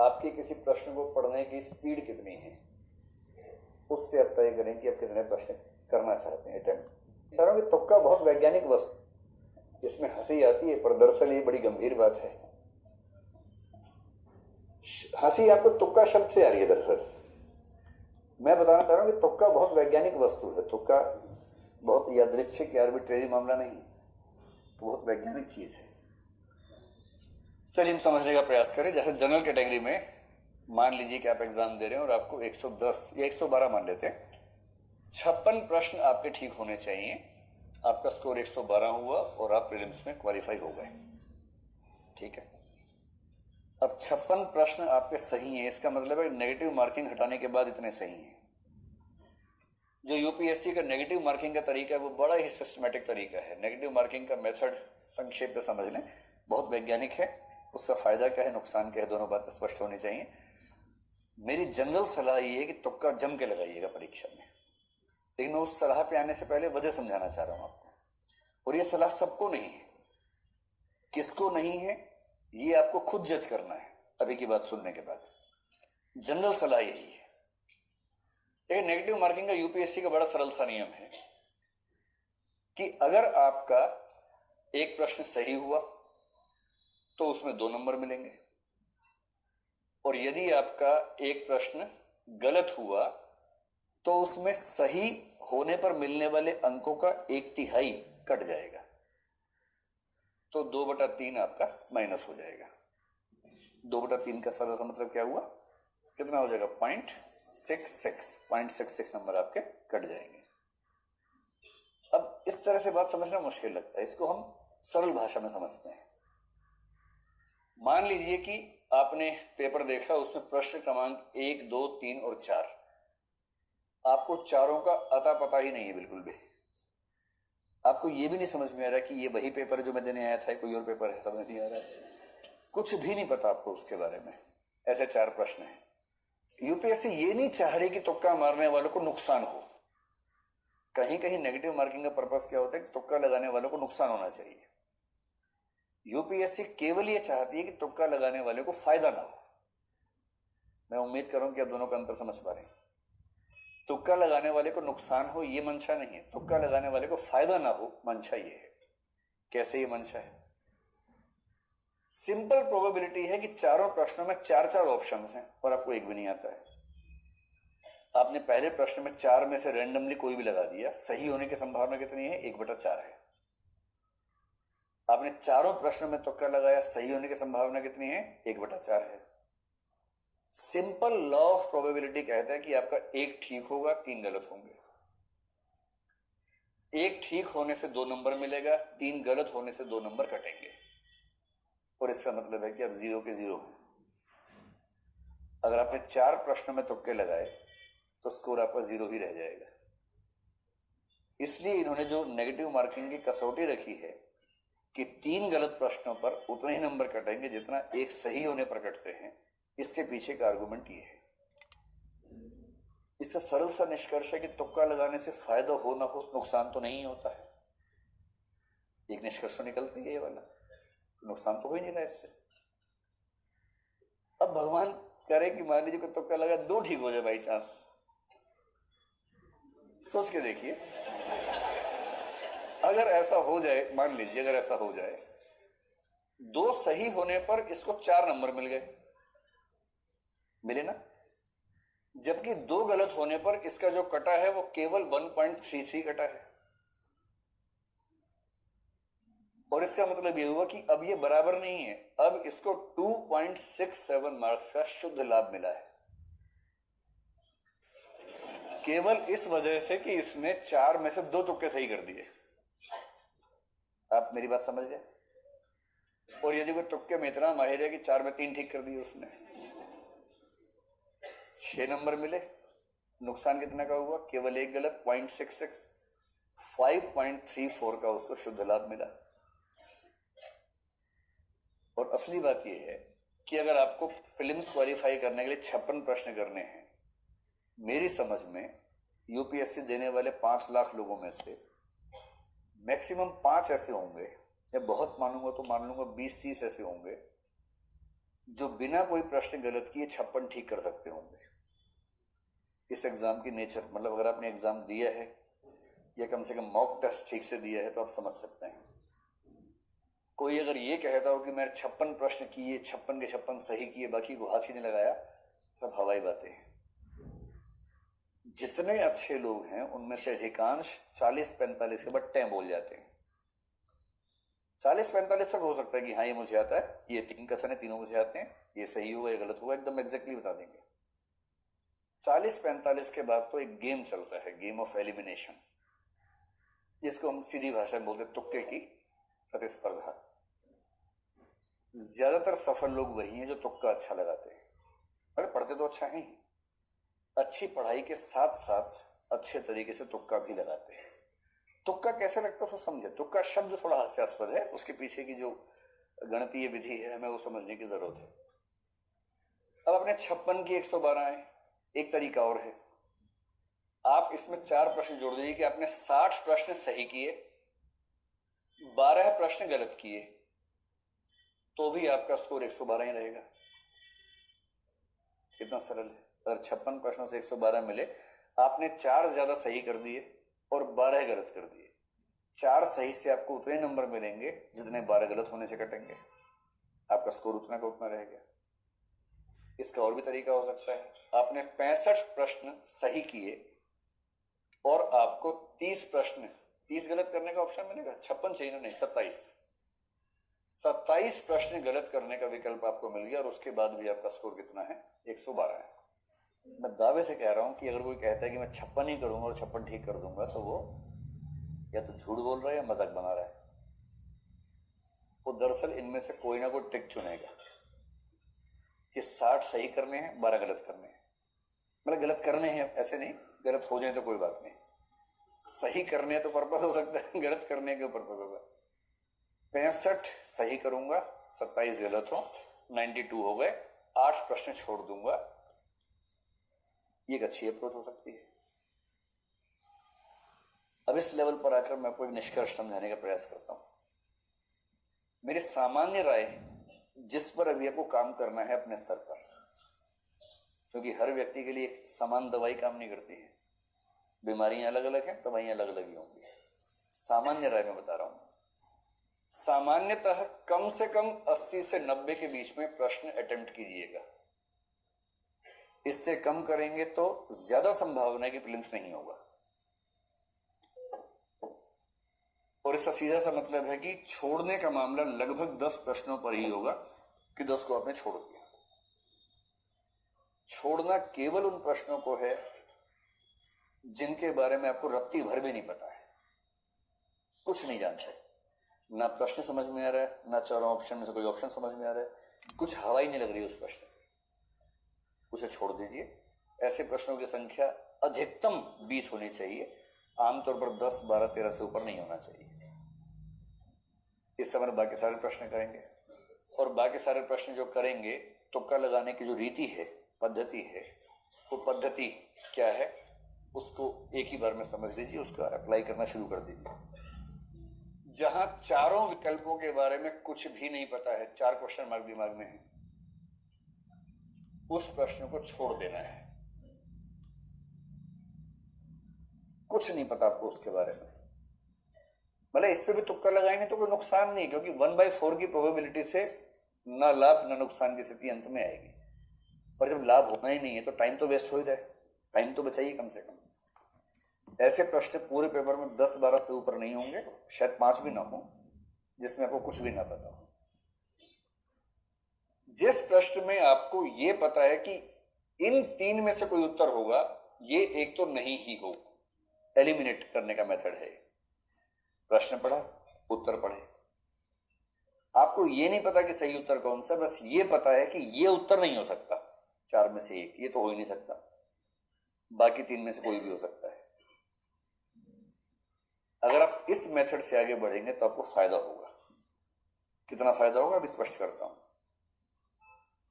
आपके किसी प्रश्न को पढ़ने की स्पीड कितनी है, उससे आप तय करें कि आप कितने प्रश्न करना चाहते हैं अटेम्प्ट। कह रहा हूं कि तुक्का बहुत वैज्ञानिक वस्तु, इसमें हंसी आती है पर दरअसल ये बड़ी गंभीर बात है। हंसी आपको तुक्का शब्द से आ रही है, दरअसल मैं बताना चाह रहा हूं कि तुक्का बहुत वैज्ञानिक वस्तु है। तुक्का बहुत यादृच्छिक या आर्बिट्रेरी मामला नहीं है, तो बहुत वैज्ञानिक चीज है। चलिए हम समझने का प्रयास करें। जैसे जनरल कैटेगरी में मान लीजिए कि आप एग्जाम दे रहे हैं और आपको 110 या 112 मान लेते हैं, 56 प्रश्न आपके ठीक होने चाहिए। आपका स्कोर 112 हुआ और आप प्रीलिम्स में क्वालिफाई हो गए, ठीक है। अब 56 प्रश्न आपके सही हैं, इसका मतलब है नेगेटिव मार्किंग हटाने के बाद इतने सही हैं। जो यूपीएससी का नेगेटिव मार्किंग का तरीका है वो बड़ा ही सिस्टमेटिक तरीका है। नेगेटिव मार्किंग का मेथड संक्षेप में समझ लें, बहुत वैज्ञानिक है। उसका फायदा क्या है, नुकसान क्या है, दोनों बातें स्पष्ट होनी चाहिए। मेरी जनरल सलाह ये है कि तुक्का जम के लगाइएगा परीक्षा में, लेकिन मैं उस सलाह पे आने से पहले वजह समझाना चाह रहा हूं आपको। और ये सलाह सबको नहीं है, किसको नहीं है ये आपको खुद जज करना है अभी की बात सुनने के बाद। जनरल सलाह यही है। लेकिन नेगेटिव मार्किंग का यूपीएससी का बड़ा सरल सा नियम है कि अगर आपका एक प्रश्न सही हुआ तो उसमें 2 नंबर मिलेंगे, और यदि आपका एक प्रश्न गलत हुआ तो उसमें सही होने पर मिलने वाले अंकों का 1/3 कट जाएगा, तो 2/3 आपका माइनस हो जाएगा। 2/3 का सरल सा मतलब क्या हुआ, कितना हो जाएगा, 0.66 नंबर आपके कट जाएंगे। अब इस तरह से बात समझना मुश्किल लगता है, इसको हम सरल भाषा में समझते हैं। मान लीजिए कि आपने पेपर देखा, उसमें प्रश्न क्रमांक 1, 2, 3 और 4, आपको चारों का अता पता ही नहीं है बिल्कुल भी। आपको यह भी नहीं समझ में आ रहा कि ये वही पेपर है जो मैं देने आया था, कोई और पेपर है, समझ नहीं आ रहा है, कुछ भी नहीं पता आपको उसके बारे में। ऐसे 4 प्रश्न हैं। यूपीएससी ये नहीं चाह रही कि तुक्का मारने वालों को नुकसान हो। कहीं कहीं नेगेटिव मार्किंग का पर्पस क्या होता है कि तुक्का लगाने वालों को नुकसान होना चाहिए। यूपीएससी केवल ये चाहती है कि तुक्का लगाने वाले को फायदा ना हो। मैं उम्मीद करूं कि आप दोनों का अंतर समझ पा रहे हैं। तुक्का लगाने वाले को नुकसान हो ये मंशा नहीं है, तुक्का लगाने वाले को फायदा ना हो मंशा ये है। कैसे ये मंशा है, सिंपल प्रोबेबिलिटी है कि चारों प्रश्नों में 4-4 ऑप्शंस हैं और आपको एक भी नहीं आता है। आपने पहले प्रश्न में 4 में से रैंडमली कोई भी लगा दिया, सही होने की संभावना कितनी है, 1/4 है। आपने चारों प्रश्नों में तुक्का लगाया, सही होने की संभावना कितनी है, 1/4 है। सिंपल लॉ ऑफ प्रोबेबिलिटी कहता है कि आपका 1 ठीक होगा, 3 गलत होंगे। 1 ठीक होने से 2 नंबर मिलेगा, 3 गलत होने से 2 नंबर कटेंगे, और इसका मतलब है कि आप 0 के 0 हैं। अगर आपने 4 प्रश्नों में तुक्के लगाए तो स्कोर आपका 0 ही रह जाएगा। इसलिए इन्होंने जो नेगेटिव मार्किंग की कसौटी रखी है कि 3 गलत प्रश्नों पर उतने ही नंबर कटेंगे जितना 1 सही होने पर कटते हैं, इसके पीछे का आर्गुमेंट ये है। इसका सरल सा निष्कर्ष है कि तुक्का लगाने से फायदा हो ना हो, नुकसान तो नहीं होता है। एक निष्कर्ष तो निकलता है ये वाला, नुकसान तो हो ही नहीं रहा इससे। अब भगवान करे कि मान लीजिए तुक्का लगा 2 ठीक हो जाए बाई चांस, सोच के देखिए। अगर ऐसा हो जाए, मान लीजिए अगर ऐसा हो जाए, 2 सही होने पर इसको 4 नंबर मिल गए, मिले ना, जबकि 2 गलत होने पर इसका जो कटा है वो केवल 1.33 कटा है। और इसका मतलब ये हुआ कि अब ये बराबर नहीं है, अब इसको 2.67 मार्क्स का शुद्ध लाभ मिला है, केवल इस वजह से कि इसने 4 में से 2 तुक्के सही कर दिए। आप मेरी बात समझ गए। और यदि कोई तुक्के में इतना माहिर है कि 4 में 3 ठीक कर दिए उसने, 6 नंबर मिले, नुकसान कितना का हुआ, केवल 1 गलत, 0.66, 5.34 का उसको शुद्ध लाभ मिला। और असली बात यह है कि अगर आपको प्रीलिम्स क्वालिफाई करने के लिए 56 प्रश्न करने हैं, मेरी समझ में यूपीएससी देने वाले 5 लाख लोगों में से मैक्सिमम 5 ऐसे होंगे, या बहुत मानूंगा तो मान लूंगा 20-30 ऐसे होंगे जो बिना कोई प्रश्न गलत किए 56 ठीक कर सकते होंगे। इस एग्जाम की नेचर, मतलब अगर आपने एग्जाम दिया है या कम से कम मॉक टेस्ट ठीक से दिया है तो आप समझ सकते हैं। कोई अगर ये कहता हो कि मैंने 56 प्रश्न किए, 56 के 56 सही किए, बाकी को हाथ ही नहीं लगाया, सब हवाई बातें हैं। जितने अच्छे लोग हैं उनमें से अधिकांश 40-45 के बाद बोल जाते हैं। 40-45 तक हो सकता है कि हाँ ये मुझे आता है, ये 3 कथन है, तीनों मुझे आते हैं, ये सही होगा, ये गलत होगा, एकदम एग्जैक्टली बता देंगे। 40-45 के बाद तो एक गेम चलता है, गेम ऑफ एलिमिनेशन, जिसको हम सीधी भाषा में बोलते तुक्के की प्रतिस्पर्धा। ज्यादातर सफल लोग वही हैं जो तुक्का अच्छा लगाते हैं। अरे पढ़ते तो अच्छा है ही, अच्छी पढ़ाई के साथ साथ अच्छे तरीके से तुक्का भी लगाते हैं। तुक्का कैसे लगता है उसको समझे। तुक्का शब्द थोड़ा हास्यास्पद है, उसके पीछे की जो गणितीय विधि है हमें वो समझने की जरूरत है। अब अपने 56 की 112 है। एक तरीका और है, आप इसमें 4 प्रश्न जोड़ दीजिए कि आपने 60 प्रश्न सही किए, 12 प्रश्न गलत किए, तो भी आपका स्कोर 112 ही रहेगा। कितना सरल है। अगर 56 प्रश्नों से 112 मिले, आपने 4 ज्यादा सही कर दिए और 12 गलत कर दिए, 4 सही से आपको उतने नंबर मिलेंगे जितने 12 गलत होने से कटेंगे, आपका स्कोर उतना का उतना रहेगा। इसका और भी तरीका हो सकता है, आपने 65 प्रश्न सही किए और आपको 30 प्रश्न, 30 गलत करने का ऑप्शन मिलेगा, 56 चाहिए ना, नहीं 27 प्रश्न गलत करने का विकल्प आपको मिल गया और उसके बाद भी आपका स्कोर कितना है, 112 है। मैं दावे से कह रहा हूं कि अगर कोई कहता है कि मैं 56 ही करूंगा और 56 ठीक कर दूंगा, तो वो या तो झूठ बोल रहा है या मजाक बना रहा है। वो दरअसल इनमें से कोई ना कोई ट्रिक चुनेगा कि 60 सही करने हैं, 12 गलत करने हैं। मतलब गलत करने हैं ऐसे नहीं, गलत हो जाए तो कोई बात नहीं, सही करने तो पर्पस हो सकता है, गलत करने के पर्पस होगा। 65 सही करूंगा, 27 गलत हो, 92 हो गए, 8 प्रश्न छोड़ दूंगा। ये एक अच्छी अप्रोच हो सकती है। अब इस लेवल पर आकर मैं आपको एक निष्कर्ष समझाने का प्रयास करता हूं। मेरी सामान्य राय, जिस पर अभी आपको काम करना है अपने स्तर पर, क्योंकि हर व्यक्ति के लिए समान दवाई काम नहीं करती है, बीमारियां अलग अलग हैं, दवाइयां अलग अलग ही होंगी। सामान्य राय में बता रहा हूं, सामान्यतः कम से कम 80 से 90 के बीच में प्रश्न अटेम्प्ट कीजिएगा। इससे कम करेंगे तो ज्यादा संभावना है कि प्रीलिम्स नहीं होगा। और इसका सीधा सा मतलब है कि छोड़ने का मामला लगभग 10 प्रश्नों पर ही होगा कि 10 को आपने छोड़ दिया। छोड़ना केवल उन प्रश्नों को है जिनके बारे में आपको रत्ती भर भी नहीं पता है, कुछ नहीं जानते, ना प्रश्न समझ में आ रहा है, ना चारों ऑप्शन में से कोई ऑप्शन समझ में आ रहा है, कुछ हवा ही नहीं लग रही है उस प्रश्न की, उसे छोड़ दीजिए। ऐसे प्रश्नों की संख्या अधिकतम 20 होनी चाहिए, आमतौर पर 10, 12, 13 से ऊपर नहीं होना चाहिए। इस समय बाकी सारे प्रश्न करेंगे, और बाकी सारे प्रश्न जो करेंगे, तुक्का लगाने की जो रीति है, पद्धति है, वो पद्धति क्या है उसको एक ही बार में समझ लीजिए, उसका अप्लाई करना शुरू कर दीजिए। जहां चारों विकल्पों के बारे में कुछ भी नहीं पता है, 4 क्वेश्चन मार्क दिमाग में है, उस प्रश्न को छोड़ देना है। कुछ नहीं पता आपको उसके बारे में, भले इस पे भी तुक्का लगाएंगे तो कोई नुकसान नहीं, क्योंकि 1/4 की प्रोबेबिलिटी से ना लाभ ना नुकसान की स्थिति अंत में आएगी। पर जब लाभ होना ही नहीं है तो टाइम तो वेस्ट हो ही रहा है, टाइम तो बचाइए कम से कम। ऐसे प्रश्न पूरे पेपर में 10-12 के ऊपर नहीं होंगे, शायद 5 भी ना हो, जिसमें आपको कुछ भी ना पता हो। जिस प्रश्न में आपको यह पता है कि इन 3 में से कोई उत्तर होगा, ये एक तो नहीं ही हो, एलिमिनेट करने का मेथड है। प्रश्न पढ़ा, उत्तर पढ़े, आपको ये नहीं पता कि सही उत्तर कौन सा, बस ये पता है कि ये उत्तर नहीं हो सकता, 4 में से एक, ये तो हो ही नहीं सकता, बाकी 3 में से कोई भी हो सकता है। अगर आप इस मेथड से आगे बढ़ेंगे तो आपको फायदा होगा। कितना फायदा होगा अभी स्पष्ट करता हूं।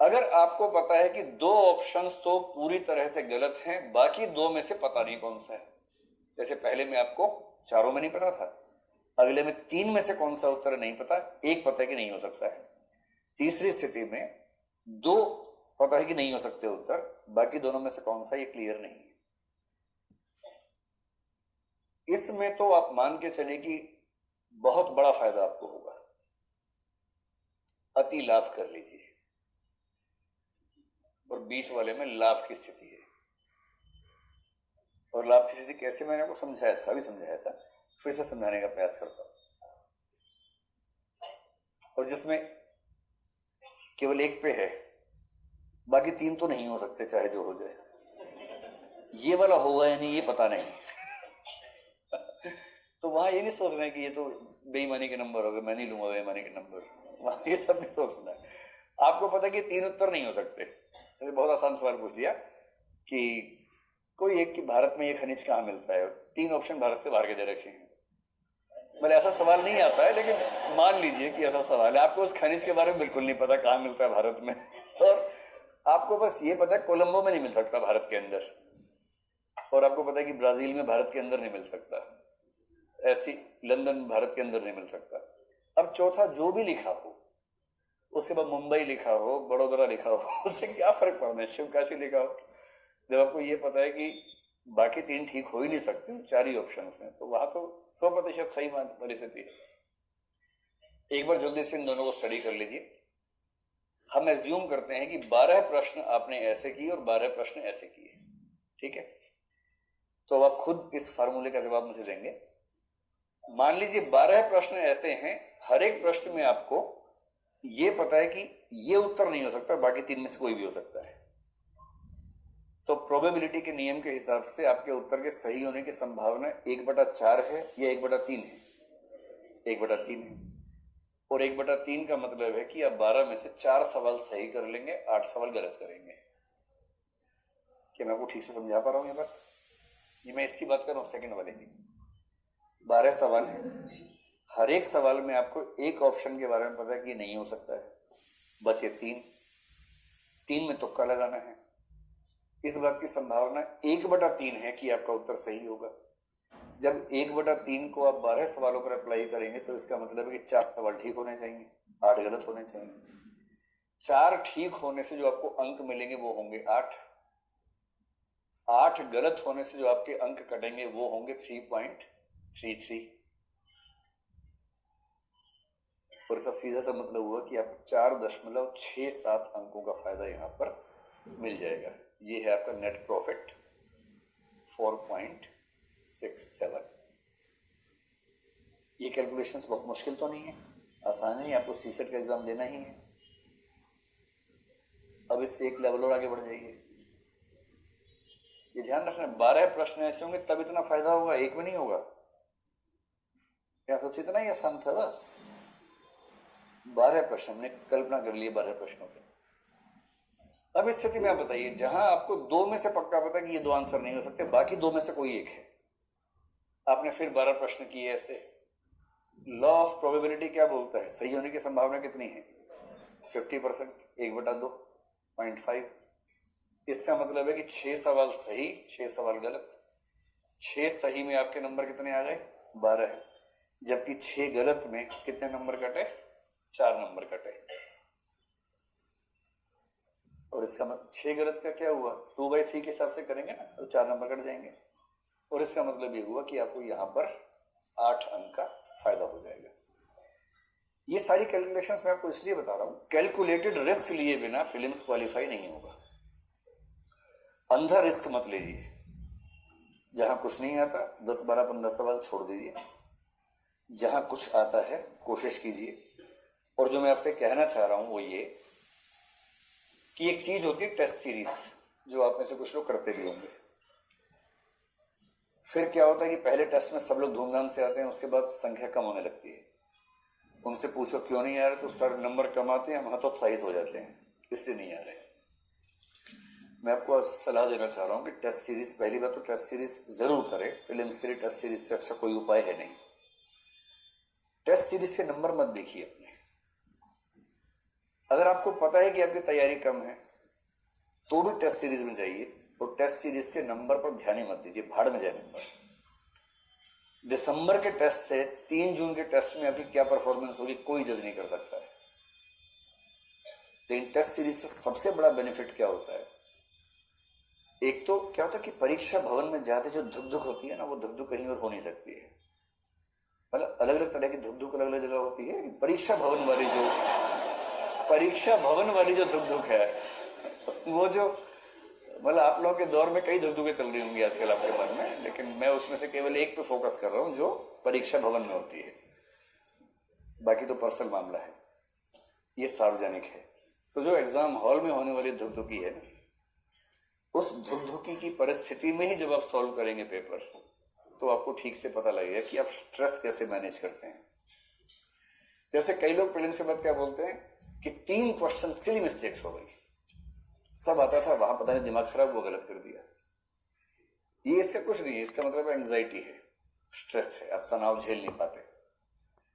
अगर आपको पता है कि 2 ऑप्शंस तो पूरी तरह से गलत हैं, बाकी 2 में से पता नहीं कौन सा है, जैसे पहले में आपको चारों में नहीं पता था, अगले में 3 में से कौन सा उत्तर नहीं पता, एक पता है कि नहीं हो सकता है। तीसरी स्थिति में दो पता है कि नहीं हो सकते उत्तर, बाकी दोनों में से कौन सा, ये क्लियर नहीं है। इसमें तो आप मान के चले कि बहुत बड़ा फायदा आपको होगा, अति लाभ कर लीजिए। और बीच वाले में लाभ की स्थिति है, और लाभ की स्थिति कैसे, मैंने आपको समझाया था, अभी समझाया था, फिर से समझाने का प्रयास करता हूं। और जिसमें केवल एक पे है, बाकी तीन तो नहीं हो सकते चाहे जो हो जाए। ये वाला होगा या नहीं ये पता नहीं। तो वहां ये नहीं सोचना है कि ये तो बेईमानी के नंबर हो गए, मैं नहीं लूंगा बेईमानी के नंबर, वहां ये सब नहीं सोचना है। आपको पता है कि तीन उत्तर नहीं हो सकते। तो बहुत आसान सवाल पूछ लिया कि कोई एक कि भारत में ये खनिज कहाँ मिलता है, तीन ऑप्शन भारत से बाहर के दे रखे हैं। मतलब ऐसा सवाल नहीं आता है, लेकिन मान लीजिए कि ऐसा सवाल है, आपको उस खनिज के बारे में बिल्कुल नहीं पता कहाँ मिलता है भारत में, और आपको बस ये पता है कोलंबो में नहीं मिल सकता भारत के अंदर, और आपको पता है कि ब्राजील में भारत के अंदर नहीं मिल सकता, ऐसी लंदन भारत के अंदर नहीं मिल सकता। अब चौथा जो भी लिखा हो, उसके बाद मुंबई लिखा हो, बड़ोदरा लिखा हो, उससे क्या फर्क पड़ना है, शिवकाशी लिखा हो। जब आपको ये पता है कि बाकी तीन ठीक हो ही नहीं सकते, चार ही ऑप्शन हैं, तो वहां तो 100% सही परिस्थिति है। एक बार जल्दी से इन दोनों को स्टडी कर लीजिए। हम एज्यूम करते हैं कि 12 प्रश्न आपने ऐसे किए और 12 प्रश्न ऐसे किए, ठीक है। तो अब आप खुद इस फार्मूले का जवाब मुझे देंगे। मान लीजिए 12 प्रश्न ऐसे हैं, हर एक प्रश्न में आपको ये पता है कि ये उत्तर नहीं हो सकता, बाकी तीन में से कोई भी हो सकता है। तो प्रोबेबिलिटी के नियम के हिसाब से आपके उत्तर के सही होने की संभावना 1/4 है या 1/3 है, 1/3 है। और 1/3 का मतलब है कि आप 12 में से 4 सवाल सही कर लेंगे, 8 सवाल गलत करेंगे। क्या मैं आपको ठीक से समझा पा रहा हूं ये बात? ये मैं इसकी बात कर रहा हूं, सेकंड वाले की। 12 सवाल है, हर एक सवाल में आपको एक ऑप्शन के बारे में पता है कि नहीं हो सकता है, बचे तीन में तुक्का लगाना है। इस बात की संभावना 1/3 है कि आपका उत्तर सही होगा। जब 1/3 को आप 12 सवालों पर अप्लाई करेंगे तो इसका मतलब है कि 4 सवाल ठीक होने चाहिए, 8 गलत होने चाहिए। 4 ठीक होने से जो आपको अंक मिलेंगे वो होंगे 8, 8 गलत होने से जो आपके अंक कटेंगे वो होंगे 3.33। और इसका सीधा सा मतलब हुआ कि आपको 4.67 अंकों का फायदा यहां पर मिल जाएगा। ये है आपका नेट प्रॉफिट 4.67। ये कैलकुलेशंस बहुत मुश्किल तो नहीं है, आसान है, आपको सीसेट का एग्जाम देना ही है। अब इससे एक लेवल और आगे बढ़ जाइए। ये ध्यान रखना, 12 प्रश्न ऐसे होंगे तब इतना फायदा होगा, एक में नहीं होगा। क्या कुछ इतना ही आसान था, बस 12 प्रश्न हमने कल्पना कर लिए 12 प्रश्नों की। अब इस स्थिति में आप बताइए, जहां आपको 2 में से पक्का पता कि ये 2 आंसर नहीं हो सकते, बाकी 2 में से कोई एक है, आपने फिर 12 प्रश्न किए ऐसे। लॉ ऑफ प्रोबेबिलिटी क्या बोलता है, सही होने की संभावना कितनी है? 50%, 1/2, 0.5। इसका मतलब है कि 6 सवाल सही, 6 सवाल गलत। 6 सही में आपके नंबर कितने आ गए? 12। जबकि 6 गलत में कितने नंबर कटे? 4 नंबर कटे। और इसका मतलब 6 गलत का क्या हुआ, 2/3 के हिसाब से करेंगे ना तो 4 नंबर कट जाएंगे। और इसका मतलब ये हुआ कि आपको यहां पर 8 अंक का फायदा हो जाएगा। ये सारी कैलकुलेशंस मैं आपको इसलिए बता रहा हूं, कैलकुलेटेड रिस्क लिए बिना प्रीलिम्स क्वालिफाई नहीं होगा। अंधा रिस्क मत लीजिए। जहां कुछ नहीं आता 10, 12, 15 सवाल छोड़ दीजिए, जहां कुछ आता है कोशिश कीजिए। और जो मैं आपसे कहना चाह रहा हूं वो ये कि एक चीज होती है टेस्ट सीरीज, जो आप में से कुछ लोग करते भी होंगे। फिर क्या होता है कि पहले टेस्ट में सब लोग धूमधाम से आते हैं, उसके बाद संख्या कम होने लगती है। उनसे पूछो क्यों नहीं आ रहे, तो सर नंबर कम आते हैं, हम हतोत्साहित हो जाते हैं, इसलिए नहीं आ रहे। मैं आपको सलाह देना चाह रहा हूं कि टेस्ट सीरीज, पहली बात तो टेस्ट सीरीज जरूर करें। प्रीलिम्स के लिए टेस्ट सीरीज से अच्छा कोई उपाय है नहीं। टेस्ट सीरीज के नंबर मत देखिए अपने। अगर आपको पता है कि आपकी तैयारी कम है तो भी टेस्ट सीरीज में जाइए, और टेस्ट सीरीज के नंबर पर ध्यान ही मत दीजिए, भाड़ में जाए नंबर। दिसंबर के टेस्ट से 3 जून के टेस्ट में आपकी क्या परफॉर्मेंस होगी कोई जज नहीं कर सकता है। लेकिन टेस्ट सीरीज से सबसे बड़ा बेनिफिट क्या होता है, एक तो क्या होता है कि परीक्षा भवन में जाते जो धुक धुक होती है ना, वो धुक धुक कहीं और हो नहीं सकती है। मतलब अलग अलग तरह की धुक धुक अलग अलग जगह होती है। परीक्षा भवन वाली जो धुक धुक है, वो जो मतलब आप लोगों के दौर में कई धुक धुकें चल रही होंगी आजकल आपके मन में, लेकिन मैं उसमें से केवल एक पे फोकस कर रहा हूं जो परीक्षा भवन में होती है। बाकी तो पर्सनल मामला है, ये सार्वजनिक है। तो जो एग्जाम हॉल में होने वाली धुकधुकी है, उस धुकधुकी की परिस्थिति में ही जब आप सॉल्व करेंगे पेपर, तो आपको ठीक से पता लगेगा कि आप स्ट्रेस कैसे मैनेज करते हैं। जैसे कई लोग प्रीलिम्स के बाद क्या बोलते हैं कि 3 क्वेश्चन सिली मिस्टेक्स हो गई, सब आता था, वहां पता नहीं दिमाग खराब, वो गलत कर दिया। ये इसका कुछ नहीं है, इसका मतलब एंजाइटी है, स्ट्रेस है, आप तनाव झेल नहीं पाते।